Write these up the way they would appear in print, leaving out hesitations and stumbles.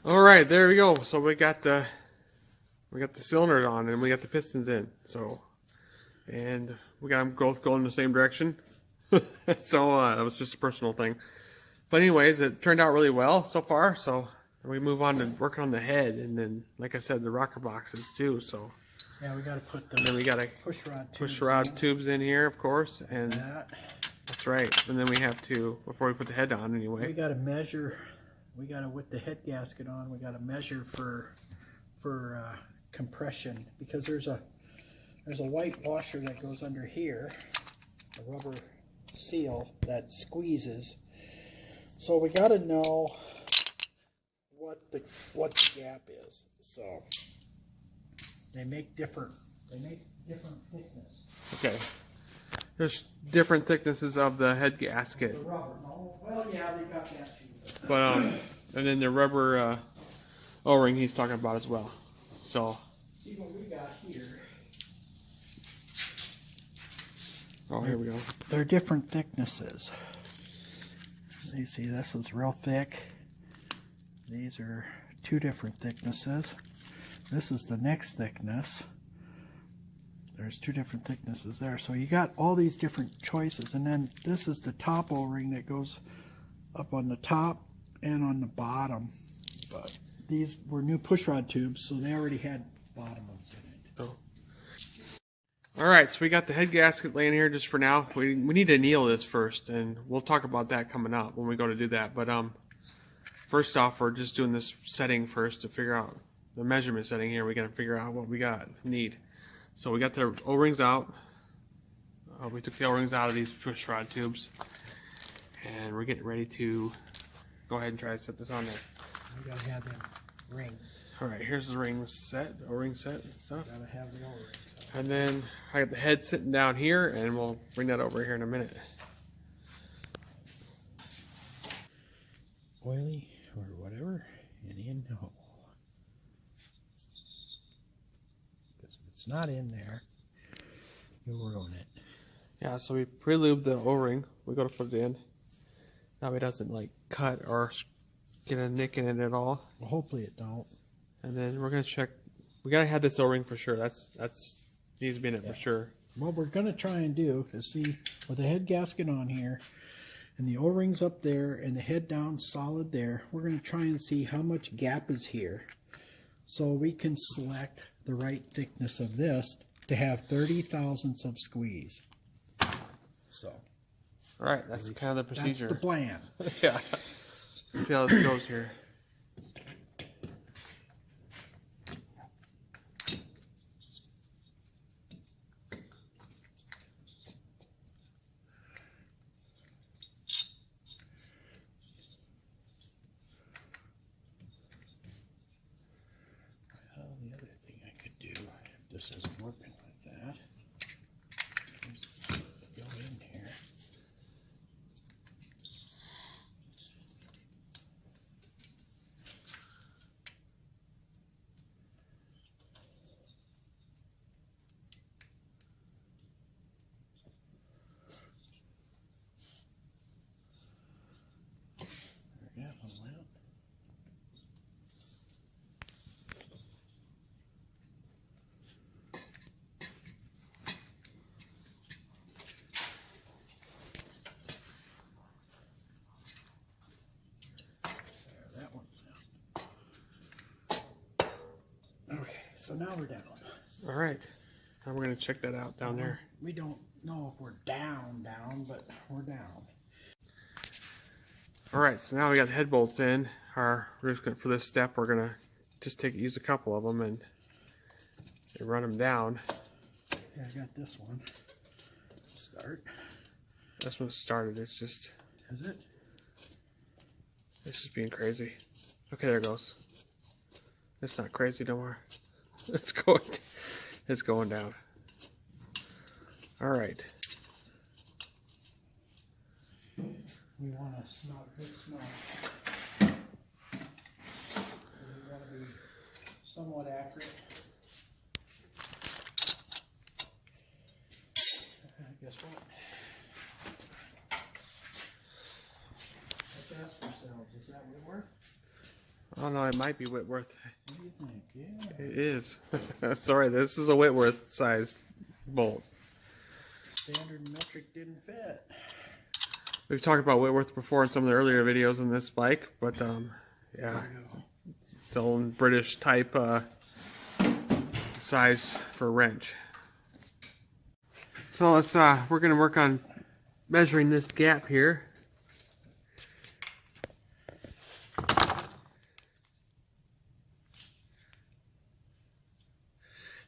All right, there we go. So we got the cylinders on and we got the pistons in. So, and we got them both going in the same direction. So that was just a personal thing. But anyways, it turned out really well so far. So we move on to working on the head, and then, like I said, the rocker boxes too. So yeah, we got to put the then we got to push rod tubes in here, of course, and that's right. And then we have to, before we put the head on, anyway. We got to measure. We got to, with the head gasket on, we got to measure for compression, because there's a white washer that goes under here, a rubber seal that squeezes. So we got to know what the gap is. So they make different thickness. Okay. There's different thicknesses of the head gasket. The rubber, no? Well, yeah, they got that too. But and then the rubber O-ring he's talking about as well. So see what we got here. Oh, here we go. They're different thicknesses. You see, this is real thick. These are two different thicknesses. This is the next thickness. There's two different thicknesses there. So you got all these different choices. And then this is the top O-ring that goes up on the top and on the bottom. But these were new pushrod tubes, so they already had bottom ones in it. Oh. All right, so we got the head gasket laying here just for now. We need to anneal this first, and we'll talk about that coming up when we go to do that. But first off, we're just doing this setting first to figure out the measurement setting here. We got to figure out what we need. So we got the O-rings out. We took the O-rings out of these pushrod tubes, and we're getting ready to go ahead and try to set this on there. We gotta have them rings. All right, here's the rings set, the O-ring set and stuff. Gotta have the O-rings. And then I got the head sitting down here, and we'll bring that over here in a minute. Oily or whatever, and in the hole. Because if it's not in there, you'll ruin it. Yeah, so we pre-lubed the O-ring. We go to put it in. That way it doesn't like cut or get a nick in it at all. Well, hopefully it don't. And then we're gonna check. We gotta have this O-ring for sure. That's needs to be in it for sure. What we're gonna try and do is see with the head gasket on here and the O-rings up there and the head down solid there. We're gonna try and see how much gap is here, so we can select the right thickness of this to have 30 thousandths of squeeze. So. All right, that's kind of the procedure. That's the plan. Yeah. Let's see how this goes here. Well, the other thing I could do, if this isn't working with that, is go in here. There we go, hold on. That one's down. Okay, so now we're down. All right. Now we're gonna check that out down there. We don't know if we're down, but we're down. All right, so now we got the head bolts in. We're just gonna, for this step, we're gonna just use a couple of them and run them down. Yeah, I got this one. Start. This one started. It's just. Is it? It's just being crazy. Okay, there it goes. It's not crazy no more. It's going down. All right. We want a good smell. We want to be somewhat accurate. Guess what? Let's ask ourselves, is that what we're worth? Oh no, it might be Whitworth. What do you think? Yeah. It is. Sorry, this is a Whitworth size bolt. Standard metric didn't fit. We've talked about Whitworth before in some of the earlier videos on this bike, but yeah, it's own British type size for a wrench. So let's we're gonna work on measuring this gap here.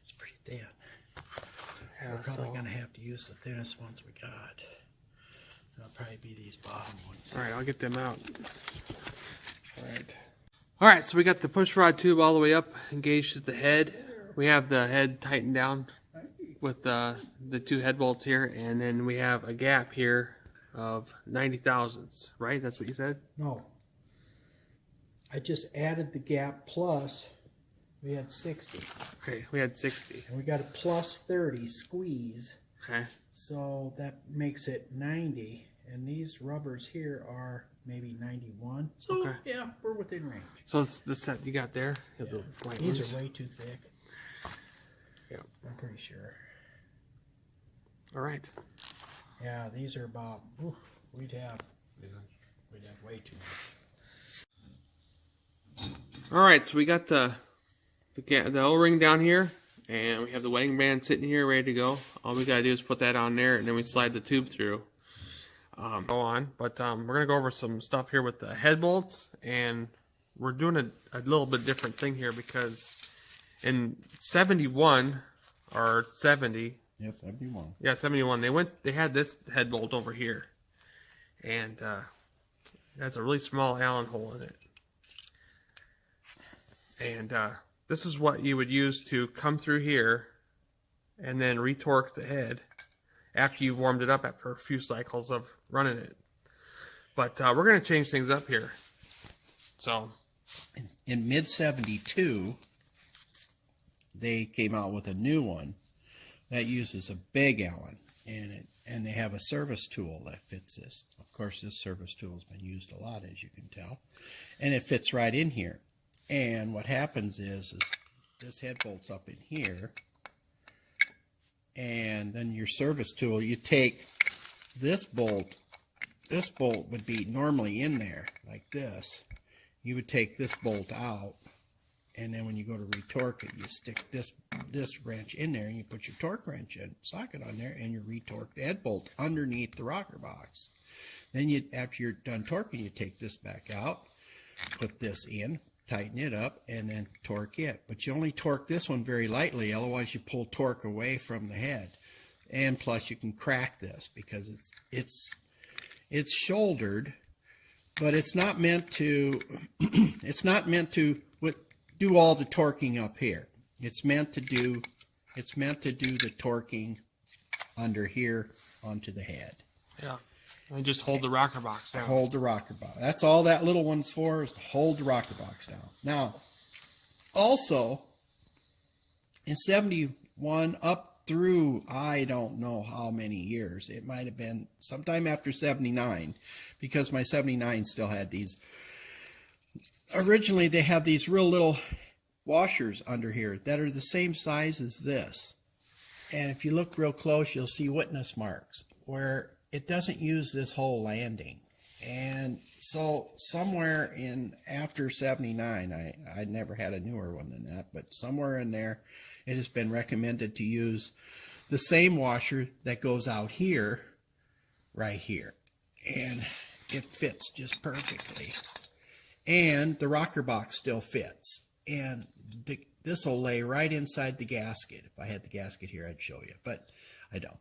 It's pretty thin. Yeah, We're probably going to have to use the thinnest ones we got. That'll probably be these bottom ones. All right, I'll get them out. All right, so we got the push rod tube all the way up, engaged at the head. We have the head tightened down with the two head bolts here, and then we have a gap here of 90 thousandths, right? That's what you said? No. I just added the gap plus, we had 60. Okay, we had 60. And we got a plus 30 squeeze. Okay. So that makes it 90. And these rubbers here are maybe 91. So Okay. yeah, we're within range. So it's the set you got there. You have Yeah. the white These ones. are way too thick. Yep. I'm pretty sure. All right. Yeah, these are about, we'd have way too much. All right, so we got the O-ring down here, and we have the wedding band sitting here ready to go. All we gotta do is put that on there, and then we slide the tube through. Go on, but we're gonna go over some stuff here with the head bolts, and we're doing a little bit different thing here because in 71 or 70. Yeah, 71. Yeah, 71. They had this head bolt over here, and it has a really small Allen hole in it. And this is what you would use to come through here and then retorque the head after you've warmed it up after a few cycles of running it. But we're going to change things up here. So in mid 72, they came out with a new one that uses a big Allen in it, and they have a service tool that fits this. Of course, this service tool has been used a lot, as you can tell, and it fits right in here. And what happens is this head bolts up in here, and then your service tool, you take this bolt would be normally in there like this. You would take this bolt out, and then when you go to retorque it, you stick this wrench in there, and you put your torque wrench in socket on there, and you retorque the head bolt underneath the rocker box. Then after you're done torquing, you take this back out, put this in, tighten it up, and then torque it. But you only torque this one very lightly, otherwise you pull torque away from the head. And plus you can crack this because it's shouldered, but it's not meant to do all the torquing up here. It's meant to do the torquing under here onto the head. yeah, and just hold the rocker box down. Hold the rocker box. That's all that little one's for, is to hold the rocker box down. Now, also, in 71 up through, I don't know how many years, it might have been sometime after 79, because my 79 still had these. Originally, they have these real little washers under here that are the same size as this. And if you look real close, you'll see witness marks where it doesn't use this whole landing. And so somewhere in after 79, I never had a newer one than that, but somewhere in there, it has been recommended to use the same washer that goes out here, right here. And it fits just perfectly. And the rocker box still fits. And this will lay right inside the gasket. If I had the gasket here, I'd show you, but I don't.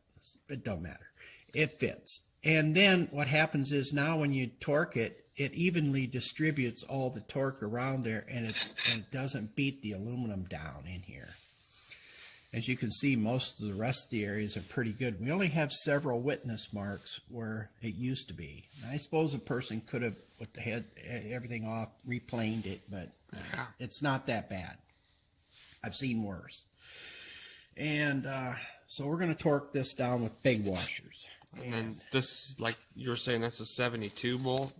It don't matter. It fits. And then what happens is now when you torque it, it evenly distributes all the torque around there, and it doesn't beat the aluminum down in here. As you can see, most of the rest of the areas are pretty good. We only have several witness marks where it used to be. And I suppose a person could have, with the head, everything off, replaned it, but it's not that bad. I've seen worse. And so we're going to torque this down with big washers. And this, like you were saying, that's a 72 bolt.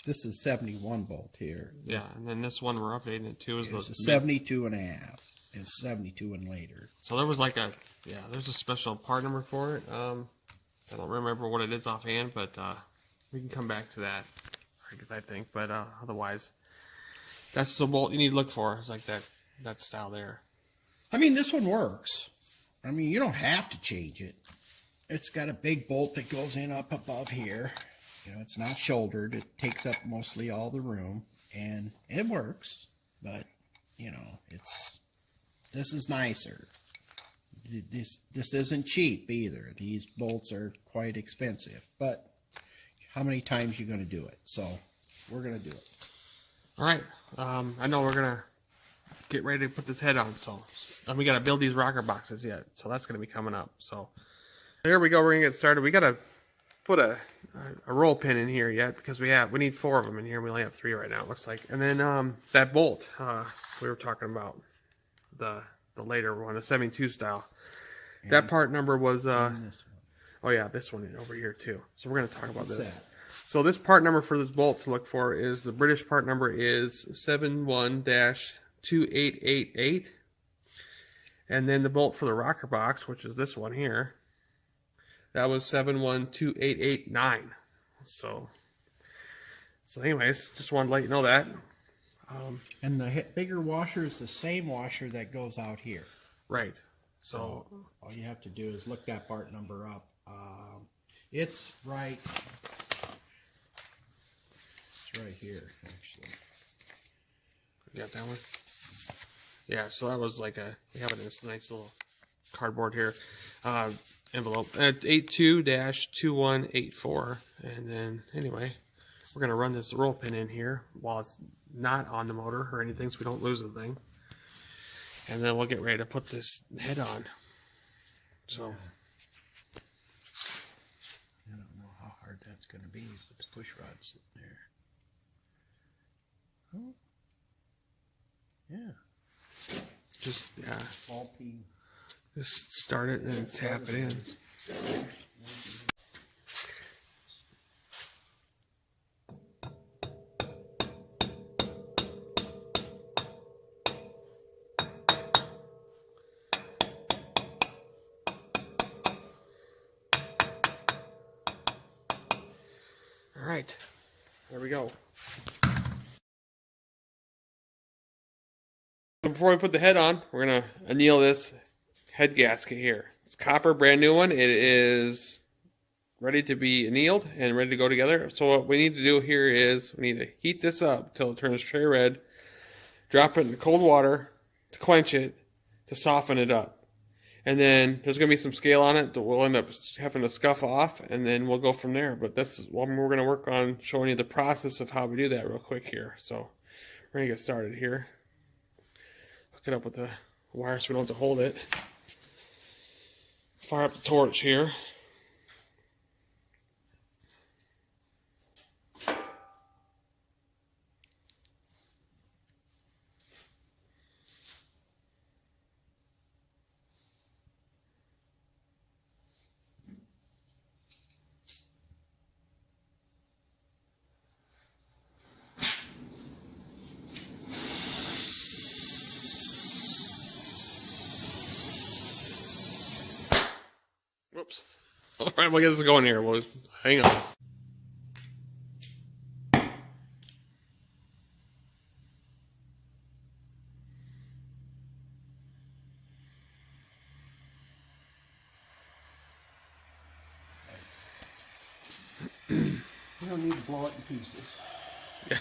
This is 71 bolt here. Yeah, and then this one we're updating it to is It's the a 72 and a half. It's 72 and later. So there was like there's a special part number for it. I don't remember what it is offhand, but we can come back to that, I think. But otherwise, that's the bolt you need to look for. It's like that style there. I mean, this one works. I mean, you don't have to change it. It's got a big bolt that goes in up above here. You know, it's not shouldered. It takes up mostly all the room, and it works. But, you know, this is nicer. This isn't cheap either. These bolts are quite expensive. But how many times are you going to do it? So we're going to do it. All right. I know we're going to get ready to put this head on. And we got to build these rocker boxes yet. So that's going to be coming up. So here we go. We're going to get started. We got to put a roll pin in here yet because we need 4 of them in here. We only have 3 right now, it looks like. And then that bolt we were talking about, the later one, the 72 style. And that part number was oh yeah, this one over here too. So we're going to talk about this. So this part number for this bolt to look for is, the British part number is 71-2888. And then the bolt for the rocker box, which is this one here, that was 71-2889. So anyways, just wanted to let you know that. And the bigger washer is the same washer that goes out here. Right. So all you have to do is look that part number up. It's right here, actually. You got that one? Yeah, so that was like we have this nice little cardboard here. Envelope. It's 82-2184. And then, anyway, we're going to run this roll pin in here while it's not on the motor or anything, so we don't lose the thing. And then we'll get ready to put this head on. So, I don't know how hard that's going to be with the push rod sitting there. Oh. Yeah. just, Faulty. just start it and tap it in. All right, there we go. So before we put the head on, we're gonna anneal this head gasket here. It's copper, brand new one. It is ready to be annealed and ready to go together. So what we need to do here is we need to heat this up till it turns cherry red, drop it in cold water to quench it, to soften it up. And then there's going to be some scale on it that we'll end up having to scuff off, and then we'll go from there. But this is what we're going to work on, showing you the process of how we do that real quick here. So we're going to get started here. Hook it up with the wire so we don't have to hold it. Fire up the torch here. Whoops. All right, we'll get this going here. We'll hang on. You don't need to blow it in pieces. Yeah.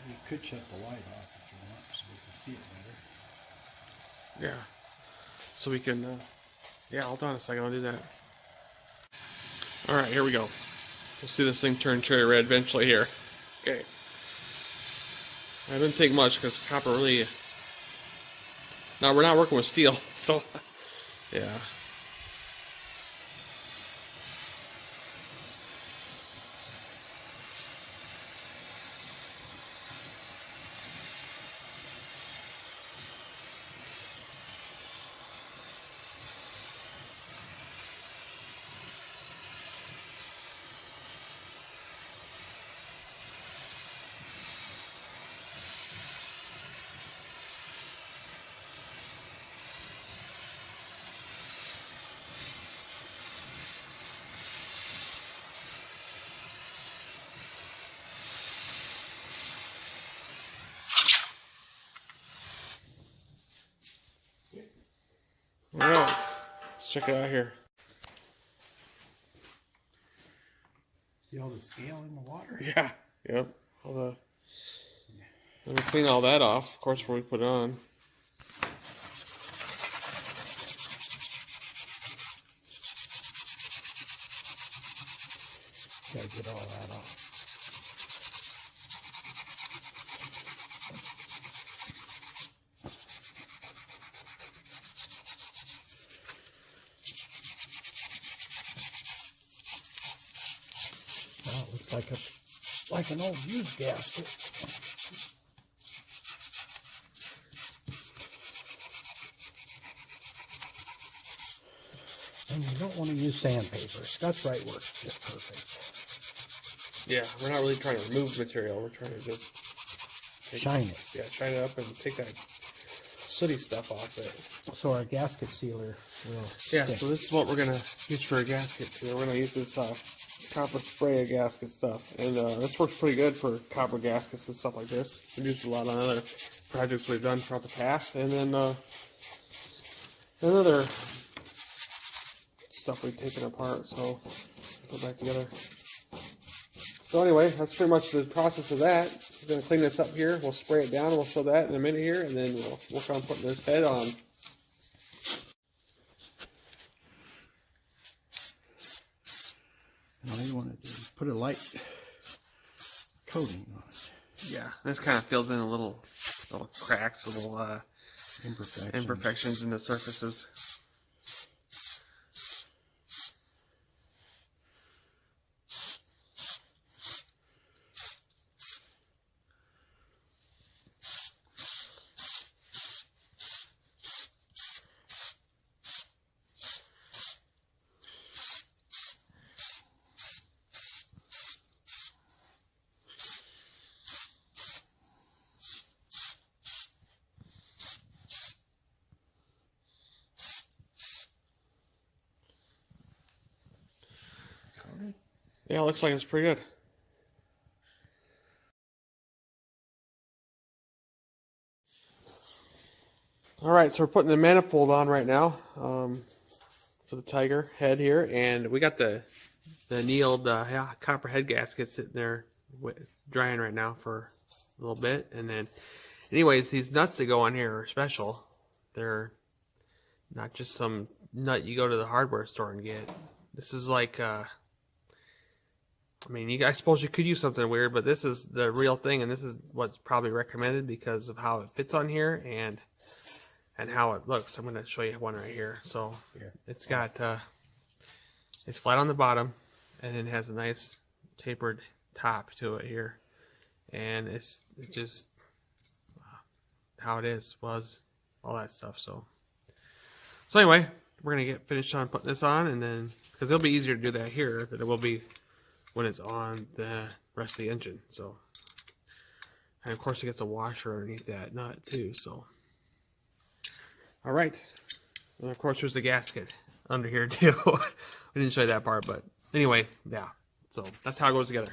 You could shut the light off if you want so we can see it better. Yeah. So we can, yeah, hold on a second, I'll do that. All right, here we go. We'll see this thing turn cherry red eventually here. Okay. That didn't take much because copper really... Now, we're not working with steel, so, yeah. Let's check it out here. See all the scale in the water? Yeah. Yep. All the. Let me clean all that off, of course, before we put it on. Gotta get all that off. Well, it looks like an old used gasket. And you don't want to use sandpaper. Scotch Brite works just perfect. Yeah, we're not really trying to remove material. We're trying to just Shine it. Yeah, shine it up and take that sooty stuff off it. So our gasket sealer will Yeah, stick. so this is what we're going to use for a gasket. So we're going to use this copper spray of gasket stuff. And this works pretty good for copper gaskets and stuff like this. We've used a lot on other projects we've done throughout the past. And then another stuff we've taken apart. So put it back together. So anyway, that's pretty much the process of that. We're going to clean this up here. We'll spray it down. We'll show that in a minute here. And then we'll work on putting this head on. And all you want to do is put a light coating on it. Yeah, this kind of fills in a little cracks, little imperfections in the surfaces. Yeah, it looks like it's pretty good. Alright, so we're putting the manifold on right now for the tiger head here. And we got the annealed copper head gasket sitting there drying right now for a little bit. And then, anyways, these nuts that go on here are special. They're not just some nut you go to the hardware store and get. This is like... I mean, I suppose you could use something weird, but this is the real thing, and this is what's probably recommended because of how it fits on here and how it looks. I'm going to show you one right here. So it's got it's flat on the bottom, and it has a nice tapered top to it here, and it's just how it was all that stuff. So anyway, we're going to get finished on putting this on, and then because it'll be easier to do that here than it will be when it's on the rest of the engine. So, and of course it gets a washer underneath that nut too. So, all right, and of course there's the gasket under here too. We didn't show you that part, but anyway, yeah. So that's how it goes together.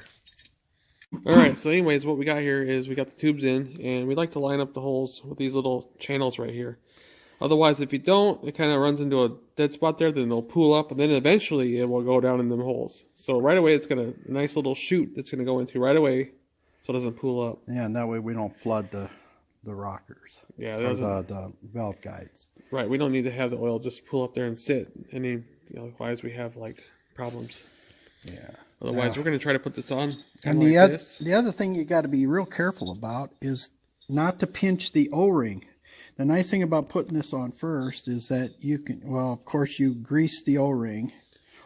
All right. So, anyways, what we got here is we got the tubes in, and we like to line up the holes with these little channels right here. Otherwise, if you don't, it kind of runs into a dead spot there, then they'll pool up, and then eventually it will go down in them holes. So right away, it's got a nice little chute that's going to go into right away so it doesn't pool up. Yeah, and that way we don't flood the rockers. Yeah, or the valve guides. Right, we don't need to have the oil just pool up there and sit. Otherwise, we have, like, problems. Yeah. Otherwise, we're going to try to put this on. And like the other thing you got to be real careful about is not to pinch the O-ring. The nice thing about putting this on first is that you can, well, of course, you grease the O-ring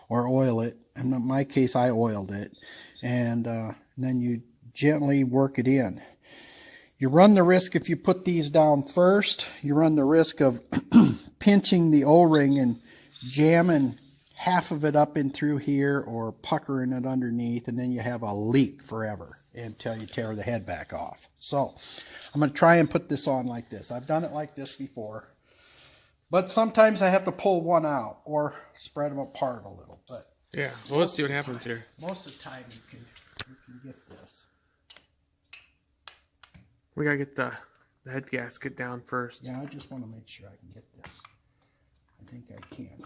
or oil it. And in my case, I oiled it. And then you gently work it in. You run the risk, if you put these down first, you run the risk of pinching the O-ring and jamming half of it up in through here or puckering it underneath, and then you have a leak forever until you tear the head back off. So I'm going to try and put this on like this. I've done it like this before, but sometimes I have to pull one out or spread them apart a little. But yeah, well, let's see what happens here. Most of the time you can get this. We got to get the head gasket down first. Yeah, I just want to make sure I can get this. I think I can.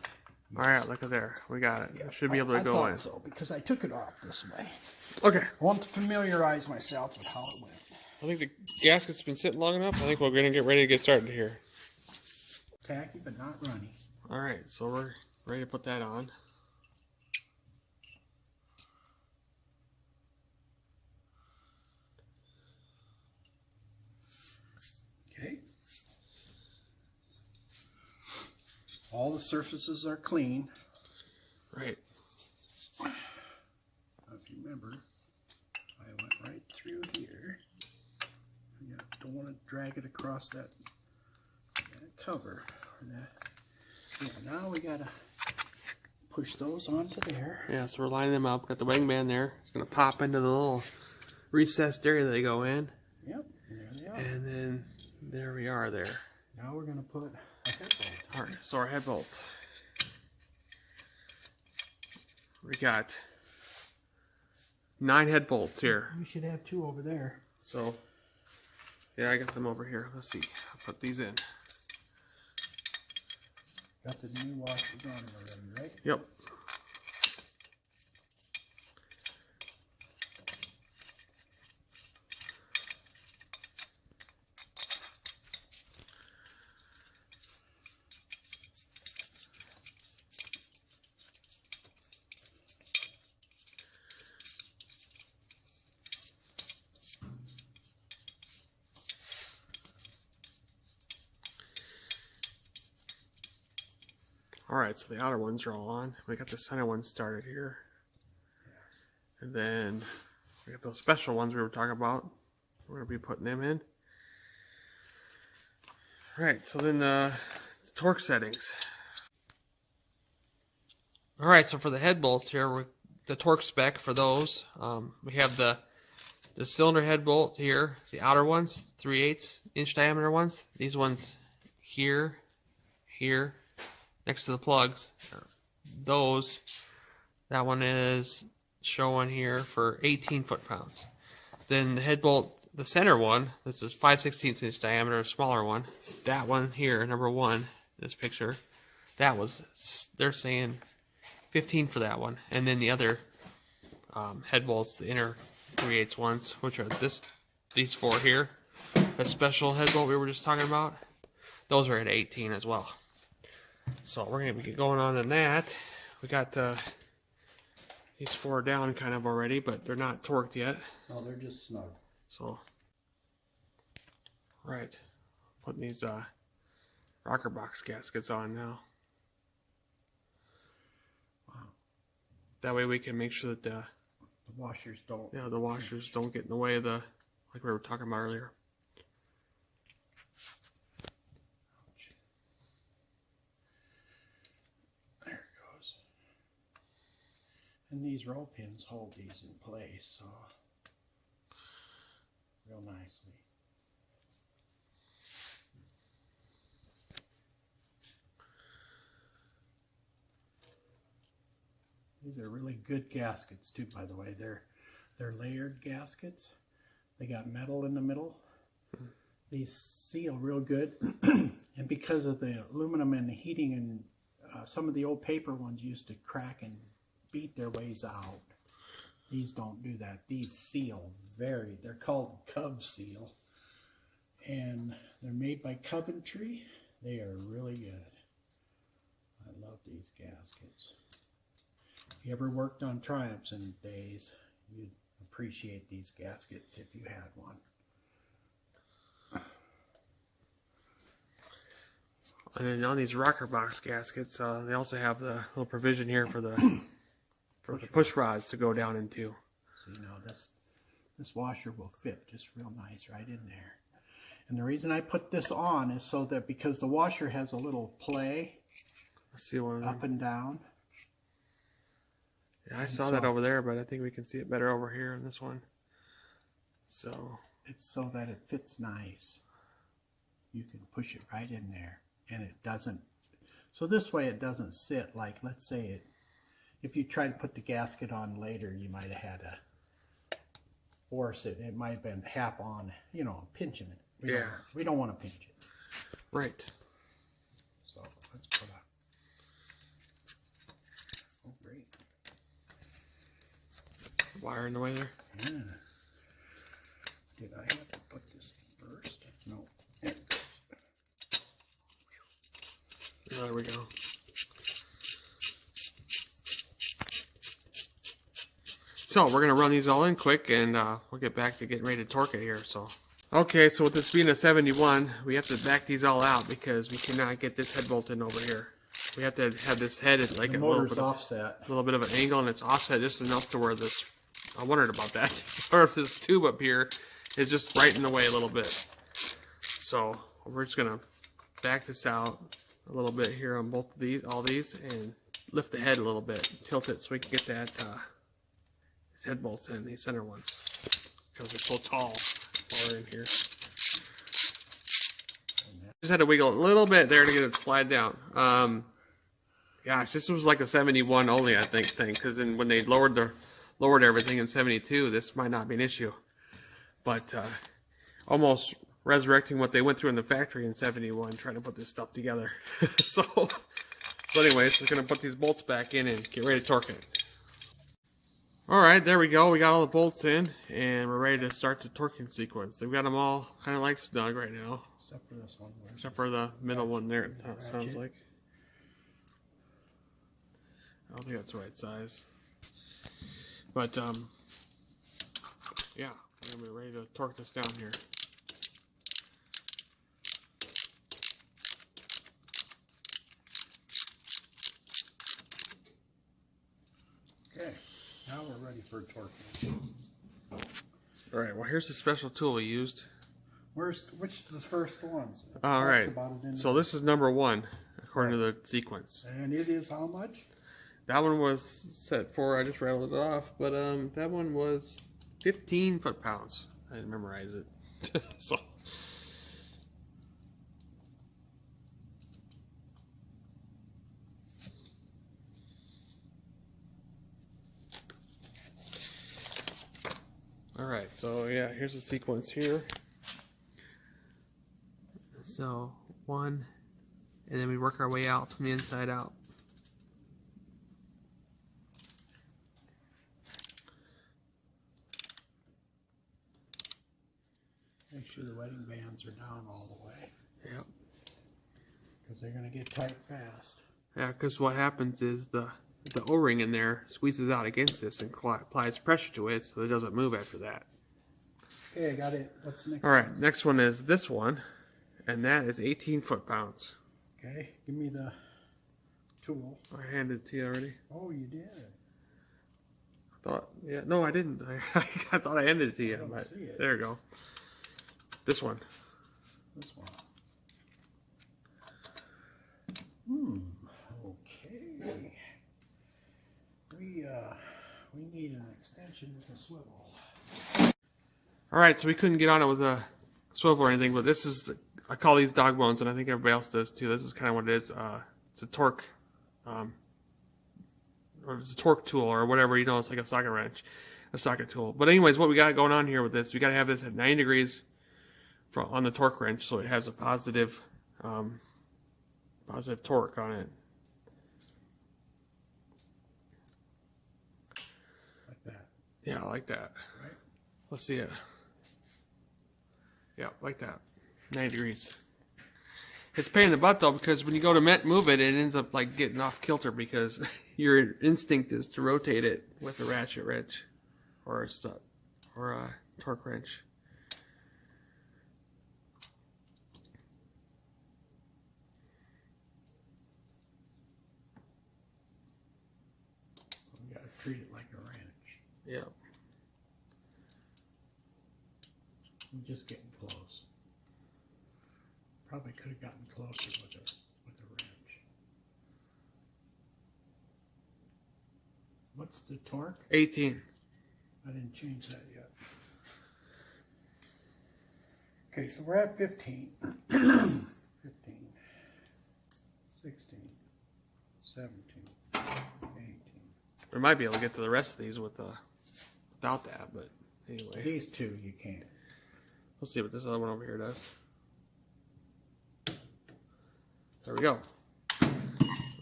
All right, look at there. We got it. Yeah, It should be able to I go thought in. so, because I took it off this way. Okay. I want to familiarize myself with how it went. I think the gasket's been sitting long enough. I think we're going to get ready to get started here. Tacky, but not runny. All right, so we're ready to put that on. Okay. All the surfaces are clean. Right. If you remember, I went right through here. You don't want to drag it across that cover. Or that. Yeah, now we gotta push those onto there. Yeah, so we're lining them up. Got the wingman there. It's going to pop into the little recessed area they go in. Yep, there they are. And then there we are there. Now we're gonna put a head bolt. All right, so our head bolts. We got 9 head bolts here. We should have 2 over there. So, yeah, I got them over here. Let's see. I'll put these in. Got the new washers on already, right? Yep. Alright, so the outer ones are all on. We got the center one started here. And then we got those special ones we were talking about. We're going to be putting them in. Alright, so then the torque settings. Alright, so for the head bolts here, the torque spec for those, we have the cylinder head bolt here, the outer ones, 3/8 inch diameter ones. These ones here, here, next to the plugs. Those, that one is showing here for 18 foot-pounds. Then the head bolt, the center one, this is 5/16 inch diameter, a smaller one. That one here, number 1, this picture, that was, they're saying 15 for that one. And then the other head bolts, the inner 3/8 ones, which are these 4 here, that special head bolt we were just talking about, those are at 18 as well. So we're going to get going on in that. We got these 4 down kind of already, but they're not torqued yet. No, they're just snug. So, right, putting these rocker box gaskets on now. Wow. That way we can make sure that the washers don't. Yeah, the washers don't get in the way of the, like we were talking about earlier. There it goes. And these roll pins hold these in place, so real nicely. These are really good gaskets too, by the way. They're layered gaskets. They got metal in the middle. These seal real good. And because of the aluminum and the heating, and some of the old paper ones used to crack and beat their ways out. These don't do that. These seal they're called Cove Seal. And they're made by Coventry. They are really good. I love these gaskets. If you ever worked on Triumphs in the days, you'd appreciate these gaskets if you had one. And then on these rocker box gaskets, they also have the little provision here for the push rods to go down into. See, now this washer will fit just real nice right in there. And the reason I put this on is so that because the washer has a little play Let's see one of them. up and down. Yeah, I saw that over there, but I think we can see it better over here in this one. So it's so that it fits nice. You can push it right in there, and it doesn't. So this way it doesn't sit like, let's say it. If you try to put the gasket on later, you might have had to force it. It might have been half on, pinching it. We don't want to pinch it. right. So let's put wire in the way there. Yeah. Did I have to put this in first? No. There it goes. There we go. So we're gonna run these all in quick, and we'll get back to getting ready to torque it here. So, okay, so with this being a 71, we have to back these all out because we cannot get this head bolt in over here. We have to have this head at like The a little motor's bit of, offset. a little bit of an angle, and it's offset just enough to where this. I wondered about that, or if this tube up here is just right in the way a little bit. So we're just gonna back this out a little bit here on both of these, all these, and lift the head a little bit, tilt it so we can get that these head bolts in, these center ones, because they're so tall while we're in here. Just had to wiggle it a little bit there to get it slide down. Gosh, this was like a 71 only, I think, thing, because then when they lowered everything in 72, this might not be an issue. But almost resurrecting what they went through in the factory in 71, trying to put this stuff together. so anyways, we're gonna put these bolts back in and get ready to torque it. All right, there we go. We got all the bolts in, and we're ready to start the torquing sequence. We've got them all kind of like snug right now, Except for this one. except for the middle one there. It sounds like. I don't think that's the right size. But yeah, we're gonna be ready to torque this down here. Okay, now we're ready for torquing. All right. Well, here's the special tool we used. Which the first ones? All right. So this is number 1 according to the sequence. And it is how much? That one was set for. I just rattled it off, but that one was 15 foot-pounds. I didn't memorize it. So. All right, so yeah, here's the sequence here. So 1, and then we work our way out from the inside out. Make sure the wedding bands are down all the way. Yep. Because they're going to get tight fast. Yeah, because what happens is the O-ring in there squeezes out against this and applies pressure to it so it doesn't move after that. Okay, I got it. What's the next All right, next one is this one, and that is 18 foot-pounds. Okay, give me the tool. I handed it to you already. Oh, you did. I thought, yeah, no, I didn't. I thought I handed it to you, don't but see it. there you go. This one. This one. Okay. We need an extension with a swivel. All right, so we couldn't get on it with a swivel or anything, but this is, I call these dog bones, and I think everybody else does too. This is kind of what it is. It's a torque, or it's a torque tool or whatever, you know, it's like a socket wrench, a socket tool. But anyways, what we got going on here with this, we got to have this at 90 degrees on the torque wrench, so it has a positive torque on it. Like that. Yeah, like that. Right. Let's see it. Yeah, like that. 90 degrees. It's a pain in the butt though, because when you go to move it, it ends up like getting off kilter because your instinct is to rotate it with a ratchet wrench or a stud or a torque wrench. We gotta treat it like a wrench. Yeah. We're just getting close. Probably could have gotten closer with a wrench. What's the torque? 18. I didn't change that yet. Okay, so we're at 15. 15. 16. 17. 18. We might be able to get to the rest of these without that, but anyway. These two you can't. Let's see what this other one over here does. There we go.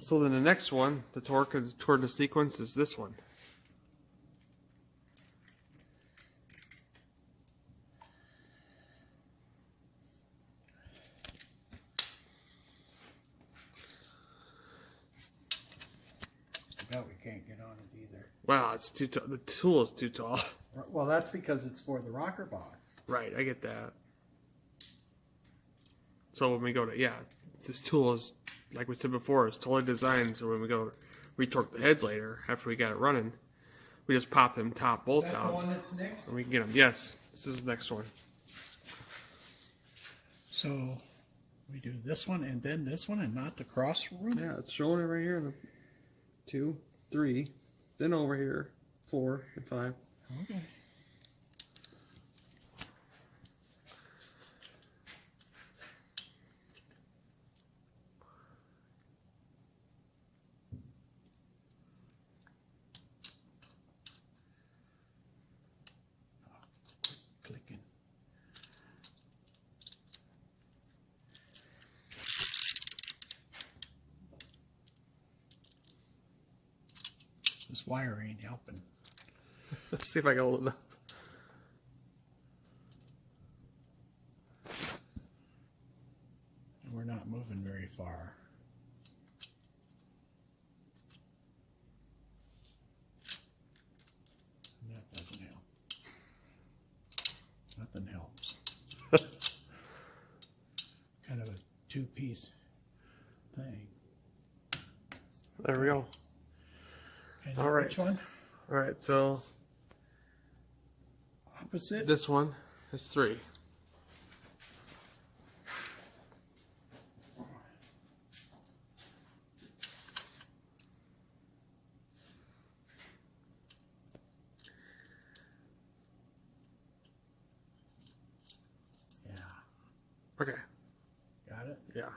So then the next one, the torque is toward the sequence, is this one. can't get on it either. Wow, it's too tall. The tool is too tall. Well, that's because it's for the rocker box. Right, I get that. So when we go to, yeah, this tool is, like we said before, it's totally designed so when we go retorque the heads later, after we got it running, we just pop them top bolts Is that out. the one that's next? And we can get them. Yes, this is the next one. So we do this one and then this one and not the cross room? Yeah, it's showing it right here. In the 2, 3, then over here, 4 and 5. Okay. Clicking. This wire ain't helping. Let's see if I can hold it up. We're not moving very far. That doesn't help. Nothing helps. Kind of a two-piece thing. There we go. And All right. Which one? All right, so Opposite? this one is 3. Yeah. Okay. Got it? Yeah.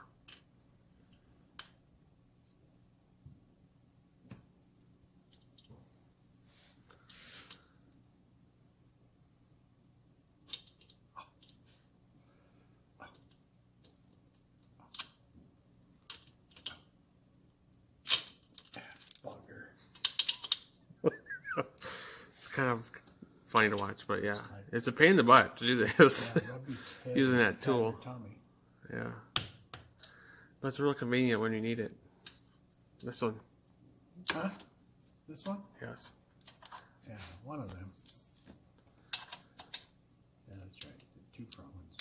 Bugger. It's kind of funny to watch, but yeah, it's a pain in the butt to do this. Yeah, rub your head Using that and pat tool. your tummy. Yeah. But it's real convenient when you need it. This one, Huh? This one? yes. Yeah, one of them. Yeah, that's right. The 2 front ones.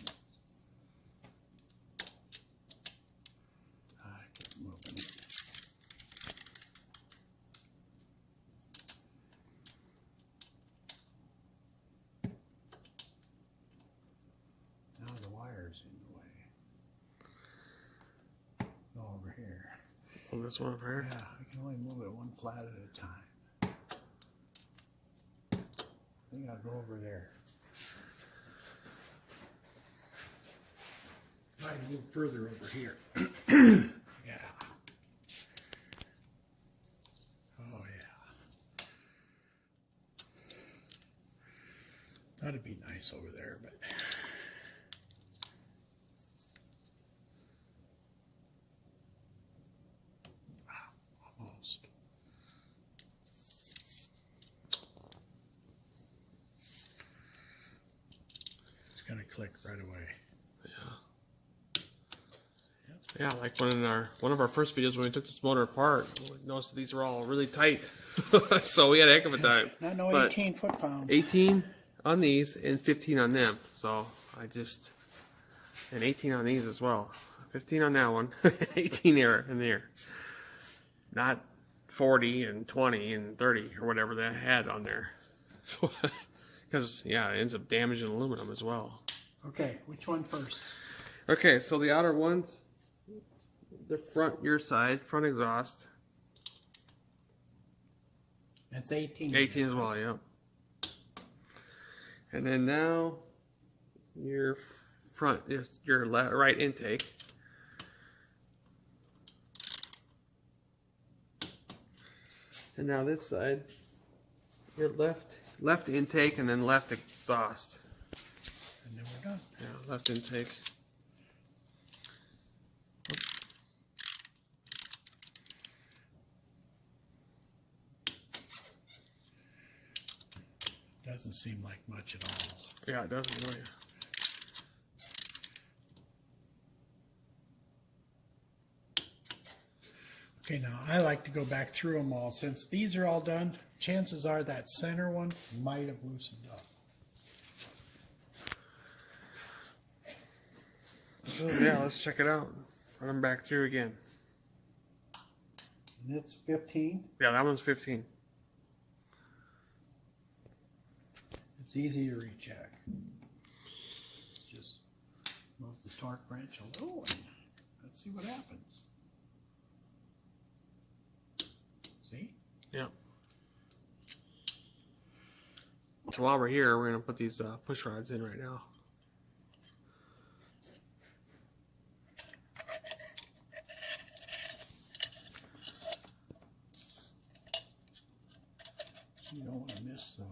I keep moving it. Now the wire's in the way. Go over here. Oh, this one over here. Yeah, I can only move it one flat at a time. I gotta go over there. Try to move further over here. Yeah. Oh yeah. That'd be nice over there, but almost. It's gonna click right away. Yeah, like one of our first videos when we took this motor apart, we noticed that these were all really tight. So we had a heck of a time. Not no But 18 foot-pounds. 18 on these and 15 on them. So and 18 on these as well. 15 on that one, 18 here and there. Not 40 and 20 and 30 or whatever that had on there. Because, yeah, it ends up damaging aluminum as well. Okay, which one first? Okay, so the outer ones, the front, your side, front exhaust. That's 18. 18 as well, yeah. And then now, your front, your right intake. And now this side, your left intake and then left exhaust. And then we're done. Yeah, left intake. Doesn't seem like much at all. Yeah, it doesn't really. Okay, now I like to go back through them all. Since these are all done, chances are that center one might have loosened up. So yeah, let's check it out. Run them back through again. And it's 15. Yeah, that one's 15. It's easy to recheck. Just move the torque wrench a little and let's see what happens. See? Yeah. So while we're here, we're going to put these push rods in right now. You don't want to miss those.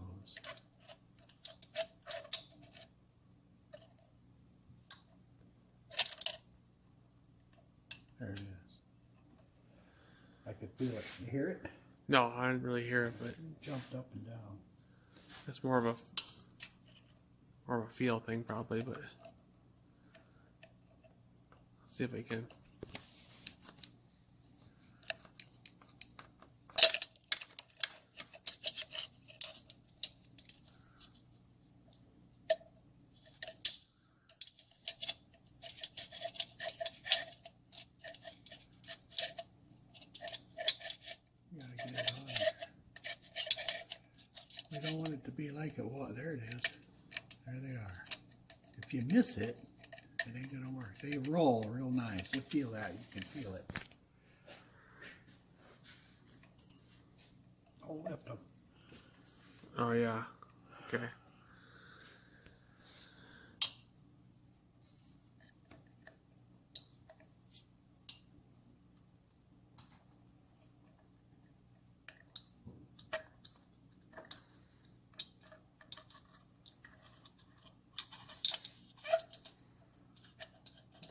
There it is. I could feel it. You hear it? No, I didn't really hear it, but It jumped up and down. it's more of a feel thing probably, but let's see if I can. You gotta get it on there. We don't want it to be like it was. There it is. There they are. If you miss it, it ain't gonna work. They roll real nice. You feel that. You can feel it. Oh, lift them. Oh yeah. Okay.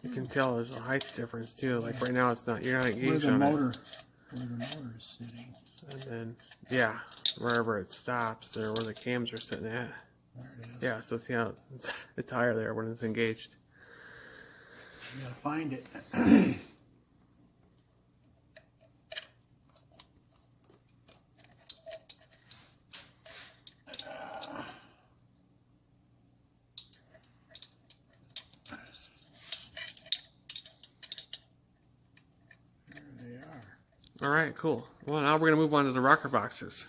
You can tell there's a height difference too. Like right now, it's not. You're not Where engaged the on motor, it. where the motor is sitting. And then yeah, wherever it stops, there where the cams are sitting at. There it is. Yeah. So see how it's higher there when it's engaged. You gotta find it. There they are. All right, cool. Well, now we're gonna move on to the rocker boxes.